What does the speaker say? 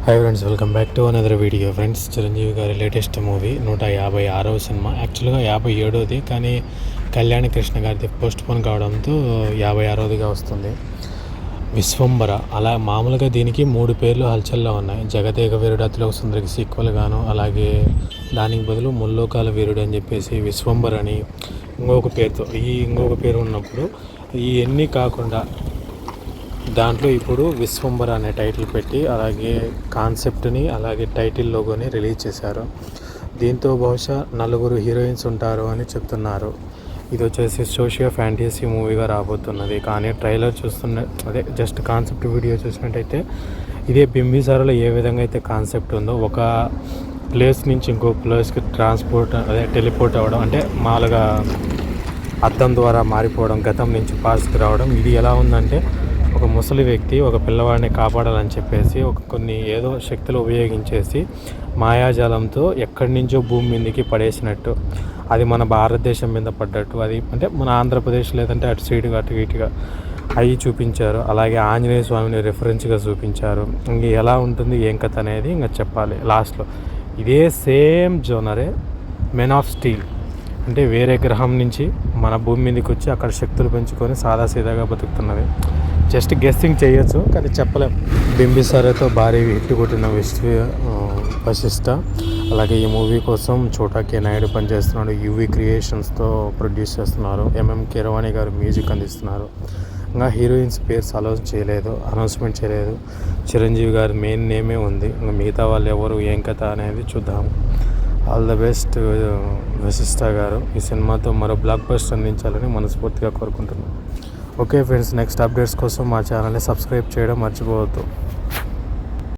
Hi friends, welcome back to another video. Friends, Chiranjeevi గారి latest movie 156వ cinema. యాక్చువల్గా 57వది, కానీ కళ్యాణి కృష్ణ గారిది పోస్ట్ పోన్ కావడంతో 56వదిగా వస్తుంది. విశ్వంబర. అలా మామూలుగా దీనికి 3 పేర్లు హల్చల్లో ఉన్నాయి. జగదేక వీరుడు అతిలోక సుందరికి సీక్వెల్ గాను, అలాగే దానికి బదులు ముల్లోకాల వీరుడు అని చెప్పేసి విశ్వంబర అని ఇంకొక పేరు ఉన్నప్పుడు ఇవన్నీ కాకుండా దాంట్లో ఇప్పుడు విశ్వంబర అనే టైటిల్ పెట్టి అలాగే కాన్సెప్ట్ని అలాగే టైటిల్ లోగోని రిలీజ్ చేశారు. దీంతో బహుశా 4 హీరోయిన్స్ ఉంటారు అని చెప్తున్నారు. ఇది వచ్చేసి సోషియో ఫ్యాంటసీ మూవీగా రాబోతున్నది. కానీ ట్రైలర్ జస్ట్ కాన్సెప్ట్ వీడియో చూసినట్టయితే ఇదే బింబిసారాలో ఏ విధంగా అయితే కాన్సెప్ట్ ఉందో, ఒక ప్లేస్ నుంచి ఇంకో ప్లేస్కి టెలిపోర్ట్ అవ్వడం, అంటే మామూలుగా అద్దం ద్వారా మారిపోవడం, గతం నుంచి పాస్ట్కి రావడం. ఇది ఎలా ఉందంటే, ఒక ముసలి వ్యక్తి ఒక పిల్లవాడిని కాపాడాలని చెప్పేసి కొన్ని ఏదో శక్తులు ఉపయోగించేసి మాయాజాలంతో ఎక్కడి నుంచో భూమి మీదకి పడేసినట్టు, అది మన భారతదేశం మీద పడ్డట్టు, అది అంటే మన ఆంధ్రప్రదేశ్ లేదంటే అటు సైడ్గా అటు ఇటుగా అవి చూపించారు. అలాగే ఆంజనేయ స్వామిని రెఫరెన్స్గా చూపించారు. ఇంక ఎలా ఉంటుంది ఏం కథ అనేది ఇంకా చెప్పాలి లాస్ట్లో. ఇదే సేమ్ జోనరే మెన్ ఆఫ్ స్టీల్, అంటే వేరే గ్రహం నుంచి మన భూమి మీదకి వచ్చి అక్కడ శక్తులు పెంచుకొని సాదాసీదాగా బతుకుతున్నది. జస్ట్ గెస్సింగ్ చేయొచ్చు, కానీ చెప్పలేం. బింబిసారాతో భారీ హిట్ కొట్టిన వశిష్ఠ. అలాగే ఈ మూవీ కోసం చోటా కే నాయుడు పనిచేస్తున్నాడు. యూవీ క్రియేషన్స్తో ప్రొడ్యూస్ చేస్తున్నారు. ఎంఎం కీరవాణి గారు మ్యూజిక్ అందిస్తున్నారు. ఇంకా హీరోయిన్స్ పేర్స్ అనౌన్స్మెంట్ చేయలేదు. చిరంజీవి గారి మెయిన్ నేమే ఉంది. ఇంకా మిగతా వాళ్ళు ఎవరు ఏం కథ అనేది చూద్దాము. ఆల్ ద బెస్ట్ వశిష్ఠ గారు. ఈ సినిమాతో మరో బ్లాక్ బస్టర్ అందించాలని మనస్ఫూర్తిగా కోరుకుంటున్నాను. ఓకే ఫ్రెండ్స్, నెక్స్ట్ అప్డేట్స్ కోసం మా ఛానల్ని సబ్స్క్రైబ్ చేయడం మర్చిపోవద్దు.